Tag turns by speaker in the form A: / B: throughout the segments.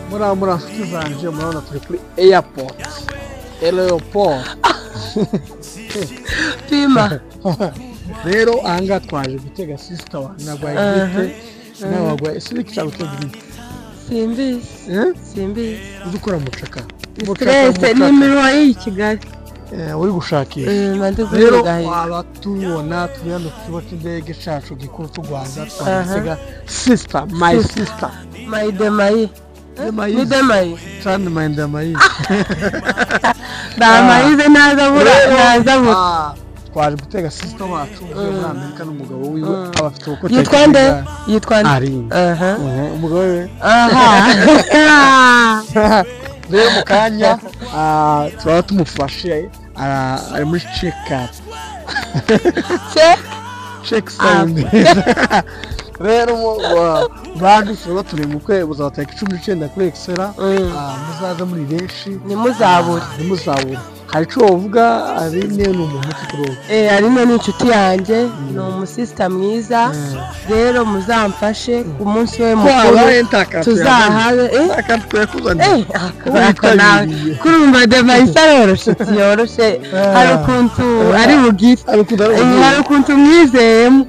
A: muri afite zanje murabona turi kuri airport
B: pima
A: rero anga twaje gutega sister wa nagwaye gite nawagwaye sibiki cyangwa gite
B: simbizi
A: udukora mucaka
B: stress nimero y'Ikigali
A: uri gushakisha rero abatubona turi hano ku kigo cy'indege cyacu gikuru cy'u Rwanda twagitega sister my sister
B: my demai
A: Chand Damayi
B: Damayi nazabura
A: twaje gutega sister wacu muri Amerika n'umugabo wiwe abafite uko
B: yitwa
A: umugabo we rero mu kanya turaba tumufashe ari muri check-up sound rero badusaba turi mu kwe buzatarika 19 kuri Excella muzaza muri benshi nimuzabure hari cyo uvuga ari ne n'umuntu kuri
B: ari ne n'inshuti yanjye no umusista mwiza rero muzamfashe ku munsi we mukuru tuzahabe
A: akatwe kuzana
B: kurumva Damayi yoroshe hari ukuntu ari bugire hari ukuntu mwizeyemo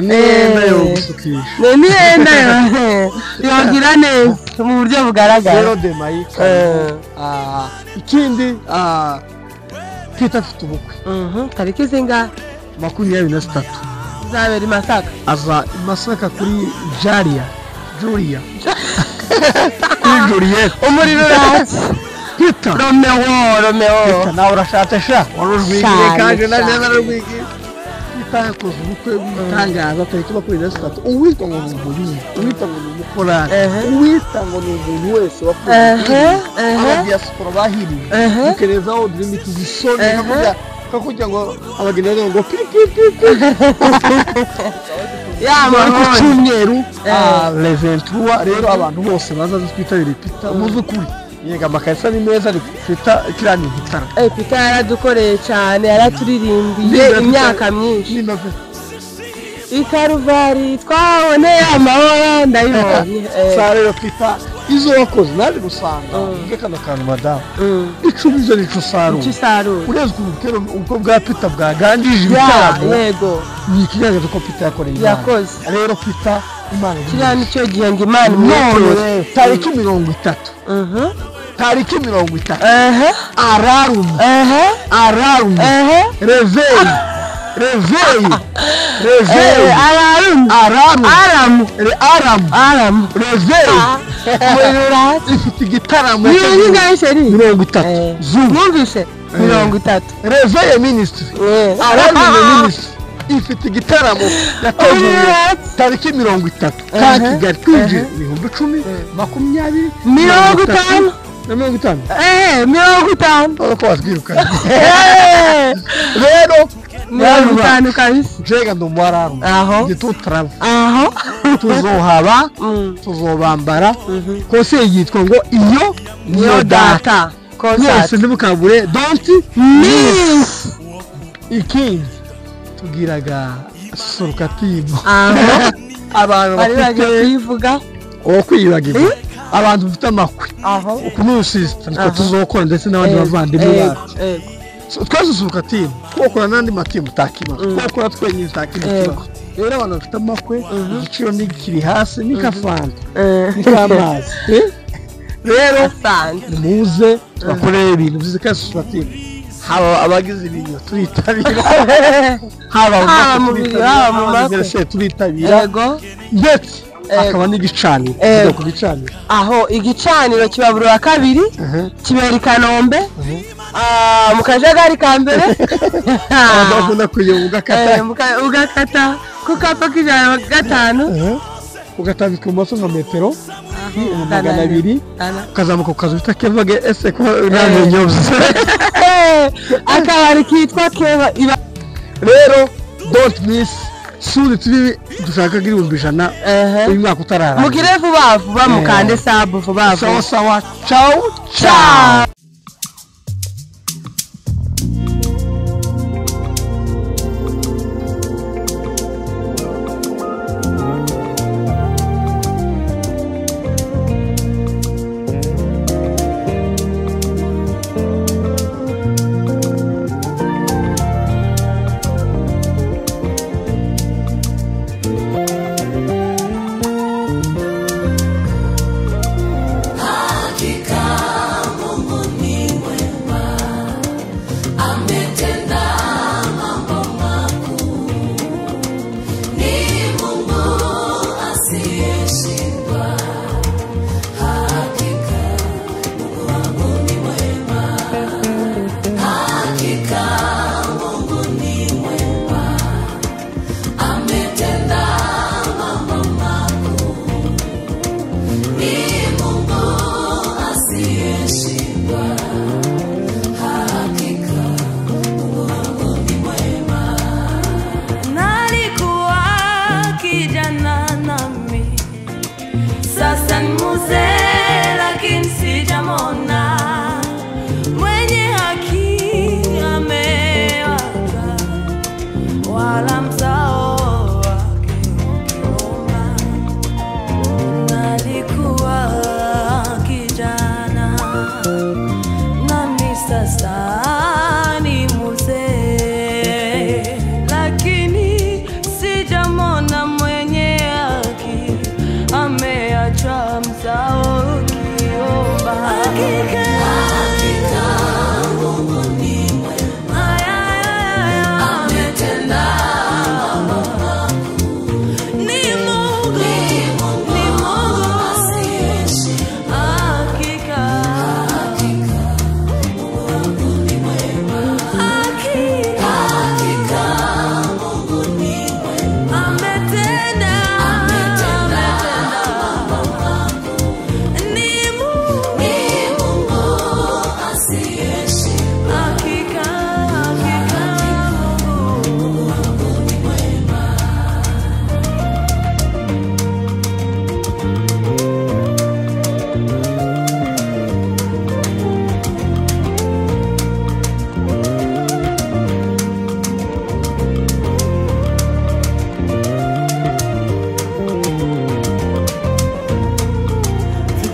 A: nenda yo gusukisha
B: nenda yogira neza mu buryo bugaragara
A: rero Damayi ikindi Peter afite ubukwe
B: tariki zinga
A: 23
B: zabera Masaka
A: aza Masaka kuri Julia kuri Juliet
B: umuriro urazi
A: Peter
B: Romeo
A: nawe urashatse sha warujwigire kaje neza rwigire Peter yakoze ubukwe bw'itangaza tariki 23 uwitwa ngo n'umuri uwitwa ngo n'umukora uwitwa ngo n'umuntu wese wakoze diaspora bahiri ukereza aho limit zisone kakugira ngo abagenera ngo piki mu cyumweru le 23 rero abantu bose bazaza twitabira Peter muzukuri yega makayisa ni meza Peter kirani gitara
B: Peter yaradukoreye cyane yaraturirimbiye imyaka myinshi Ikaruvari twabone amahoro ndayibonye
A: rero Peter izo wakoze naje gusanga ngekana kantu madam icubizo nicusaro urezwe ubukero uko bwa Peter bwaganjije ibitabo
B: yego
A: ni ikiganza ko Peter yakoze rero Peter Imana
B: kirani cyo gihe ngo Imana
A: none tariki 30 tariki 30 ararum reveil aram reveil ifite igitaramo
B: cyo 30 mwumvise 30
A: reveil ministry aram ministry ifite igitaramo yateguye tariki 30 kandi Kigali kwinjira 10 20
B: 50
A: uko wasbirukana rero
B: Mirongo kabisa
A: jega ndumwararu gitu travel tuzohaba tuzobambara kose yitwa ngo iyo data kose ndimukabure don't miss ikindi tugiraga sorokativo abantu
B: bakivuga
A: okwibagiza abantu bafite amakwe ukunusista niko tuzokora ndetse n'abandi bavandimwe bacu twasusuruka timu twokora nandi matimu takima twokora twenyine takima rero abantu bafite amakwe igiciro n'ikiri hasi n'ikafanta n'ikamazi rero muze twakoreye ibintu bizikasusuruka timu haba abagize ibintu turitabira haba mu makwe turitabira ndetse akaba n'igicaniro kugicaniro
B: aho igicaniro kibaburura kabiri kibera Kanombe mu kajagari ka mbere
A: abakunda kuyobuga
B: ugakata kukapa kijana gatanu
A: ugatambika umaso nka metero 200 ukazamuka ukaza bita kevage ese ko namenyobye
B: akabari kitwa keva
A: rero don't miss suri turi dushaka girumbi jana uyu mwaka utarara
B: mugire vuba mukande sabu vuba
A: sawa ciao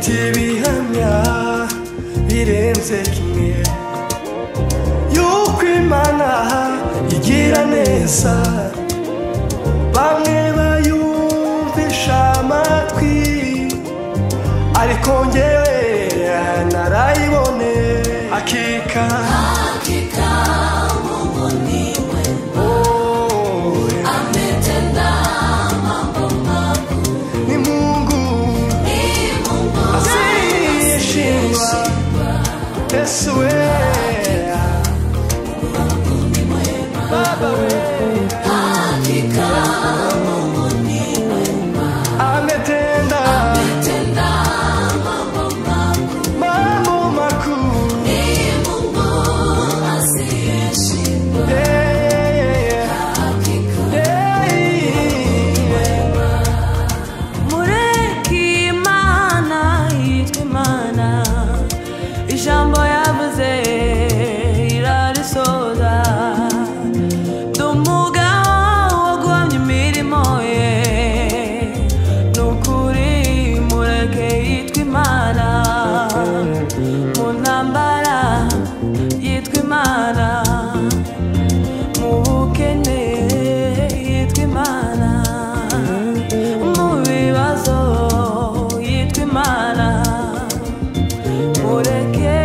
C: mfite ibihamya birenze kimwe yuko Imana igira neza bamwe bayumvisha amatwi ariko njyewe narayibone hakika Mungu ni mwema ametenda mambo makuu ni Mungu asiyeshindwa Yesu Baba hakika Mungu ni mwema ametenda mambo makuu ni Mungu asiyeshindwa hakika mureke Imana yitwa Imana ijambo yavuze irarisoza dumugabo wo guhamya imirimo ye nukuri mureke yitwa Imana mu ntambara yitwa Imana mu bukene yitwa Imana mu bibazo yitwa Imana mureke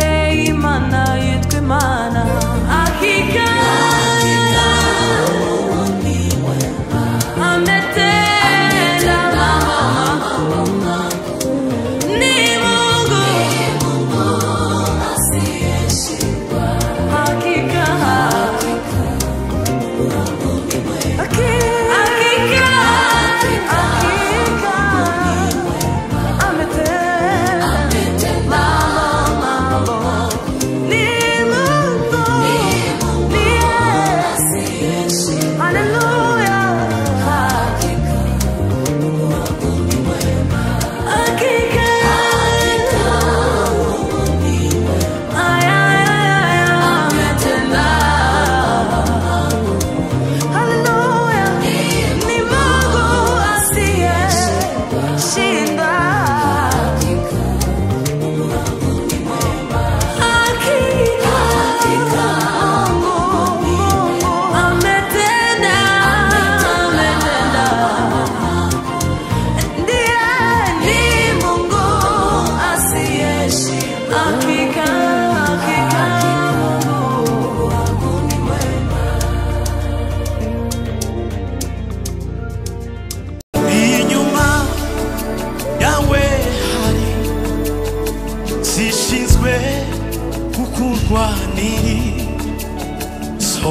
C: Imana yitwa Imana hakika ametenda mambo ni Mungu asiyeshindwa hakika ametenda mambo ni Mungu asiyeshindwa haleluya hakika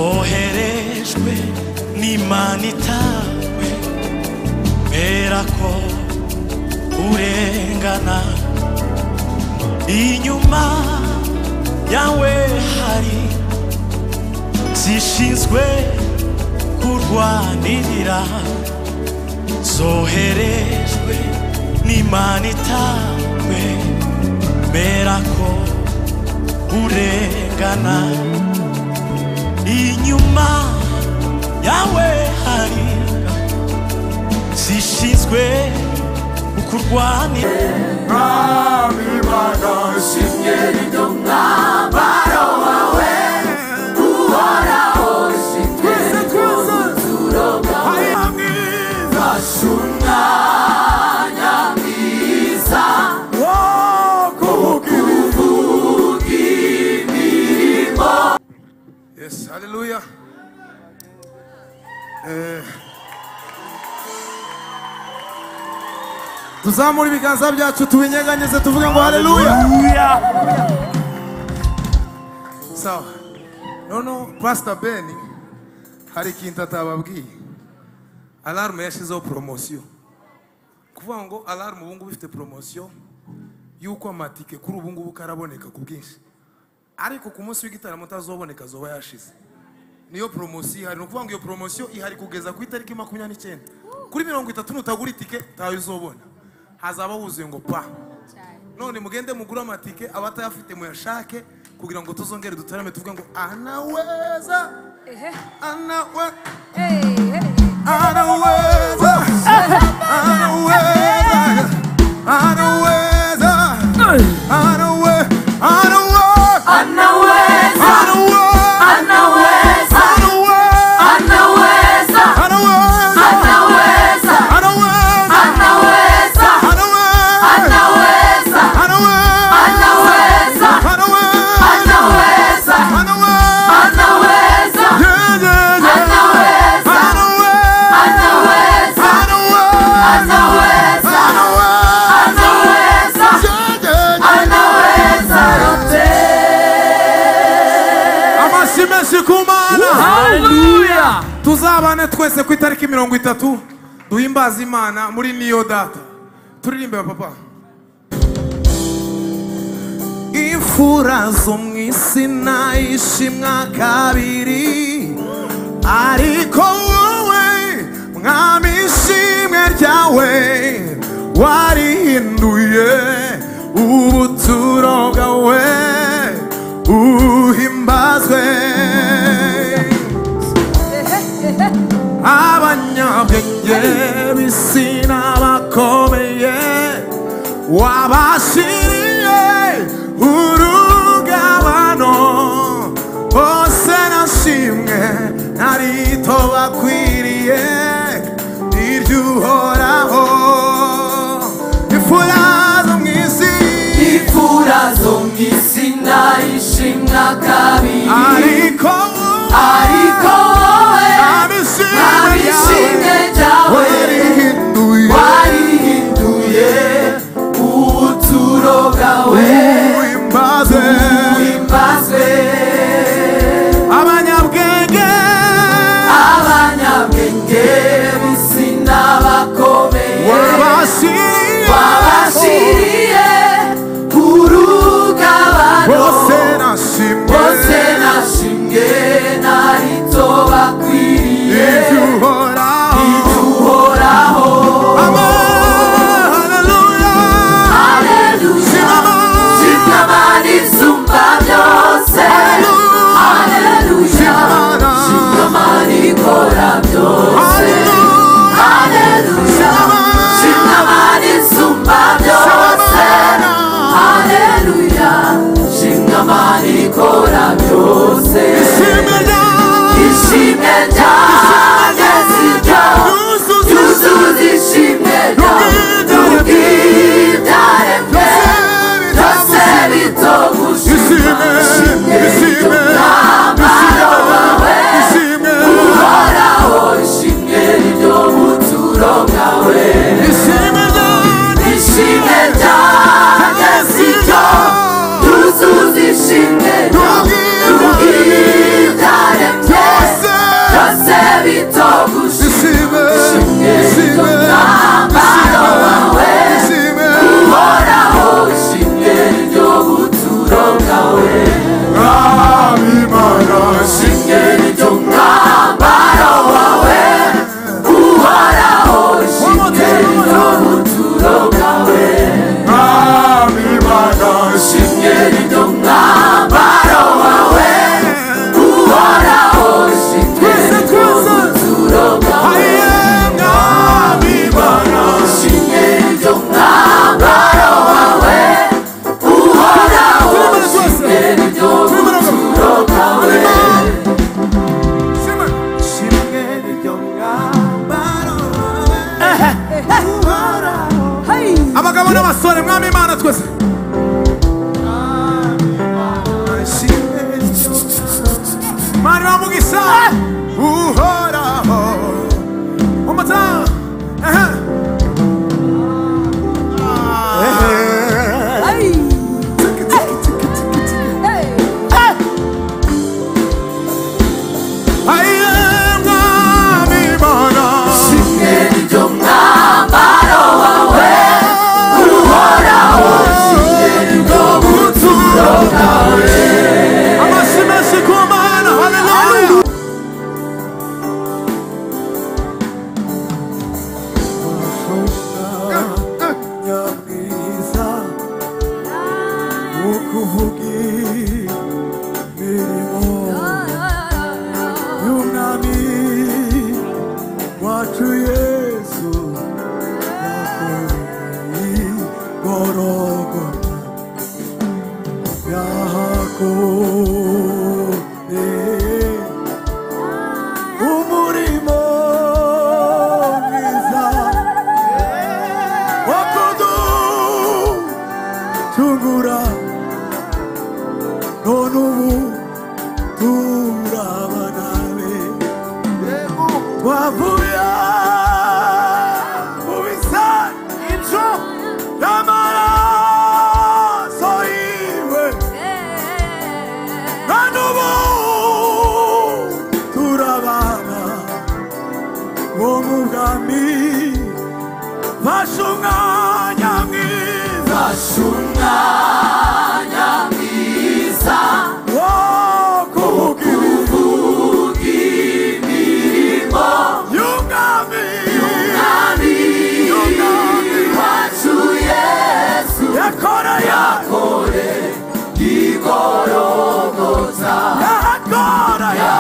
C: soherejwe n'Imana itawe berako urengana inyuma yawe hari zishinzwe kurwanirira soherejwe n'Imana itawe berako urengana inyuma yawe hari zishinzwe kurwanira Imana shingeri ndumwambaro wawe uhoraho shingeri kuzuroga gashumwanya mwiza wo kuvuga imirimo. Yes, hallelujah. Tuzamura ibiganza byacu tubinyeganyeze tuvuge ngo haleluya. Sawa. Nono Pastor Ben hari ikintu atababwiye. Alarme yashizeho promotion. Kuvuga ngo alarme ubu ngubu ifite promotion yuko amatike kuri ubu ngubu karaboneka ku bwinshi. Ariko ku munsi w'igitaramo utazoboneka zoba yashize. Niyo promotion ihari. No kuvuga ngo iyo promotion ihari kugeza ku itariki 29. Kuri 30 nutagura itike tayo uzobona. Hazaba huzuye ngo pa. None mugende mugura amatike abatayafite muyashake kugira ngo tuzongere dutarame tuvuga ngo anaweza anaweza anaweza anaweza anaweza Hallelujah. Tuzabane twese ku itariki 30 duhimbaza Imana muri niyo data. Turirimbe papa. Imfura zo mwisi nayishimwa kabiri, ariko wowe mwami ishimwe ryawe warihinduye ubuturo bwawe uhimbazwe. Abanyabwenge b'isi n'abakomeye wabashiriye urugabano, bose nashimwe narito bakwiriye iryo uhoraho. Imfura zo mw'isi,
D: imfura zo mw'isi nayishimwa kabiri, ariko wowe nabishimwe ryawe warihinduye ubuturo bwawe uhimbazwe.
C: Abanyabwenge
D: b'isi n'abakomeye
C: wabashiriye
D: urugabano,
C: bose
D: nashimwe narito bakwiriye
C: iryo uhoraho. Abagabo n'abasore mwami Imana twese Mani wamugisha uhoraho umata turabana none ubu turabana twavuye mu bisanzwe y'amaraso yiwe none ubu turabana wo mu bwami fasha umwanya mwiza wo kuvuga imirimo y'umwami wacu Yesu yakoreye igorogota yakoreye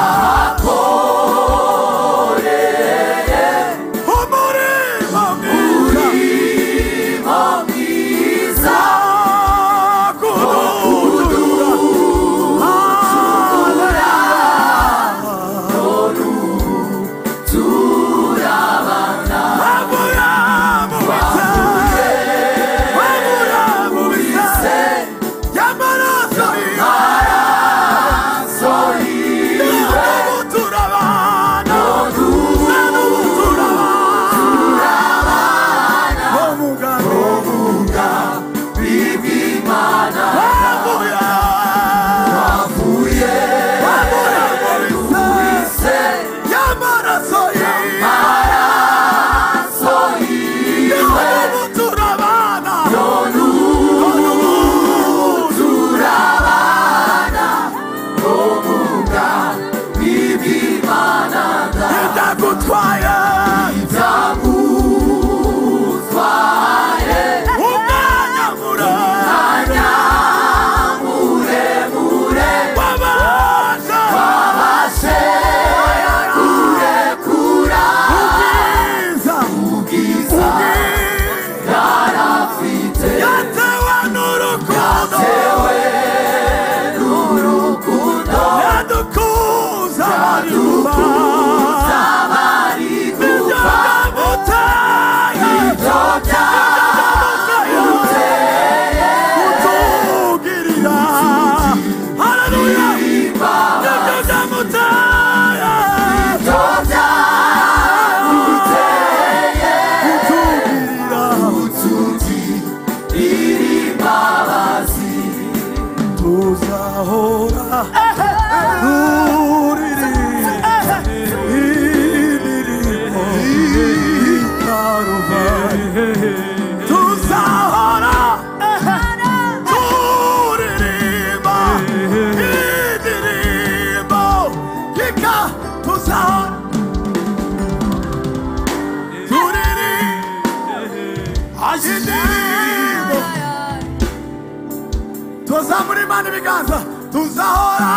C: tuzamura Imana ibiganza tuzahora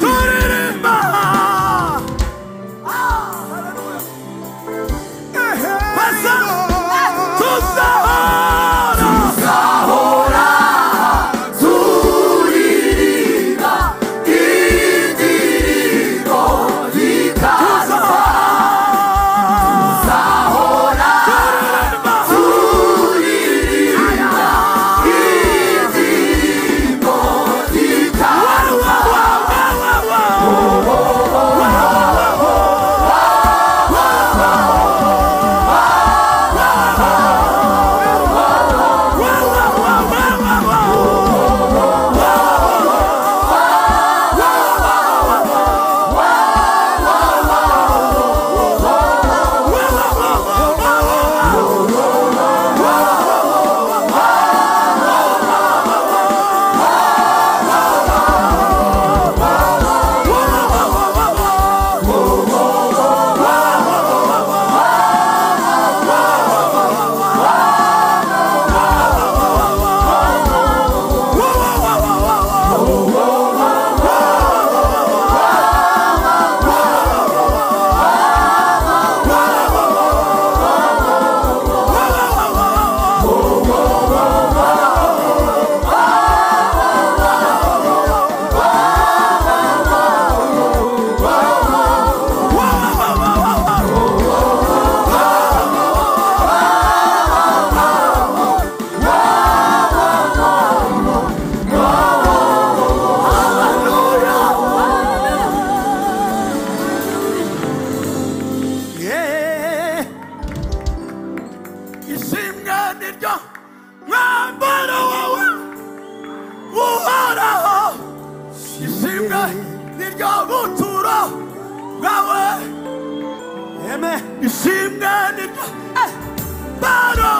C: turirimba tuzahora turirimba indirimbo y'ikaza tuzahora turirimba indirimbo y'ikaza niryo buturo bwawe ishimwe niryo baro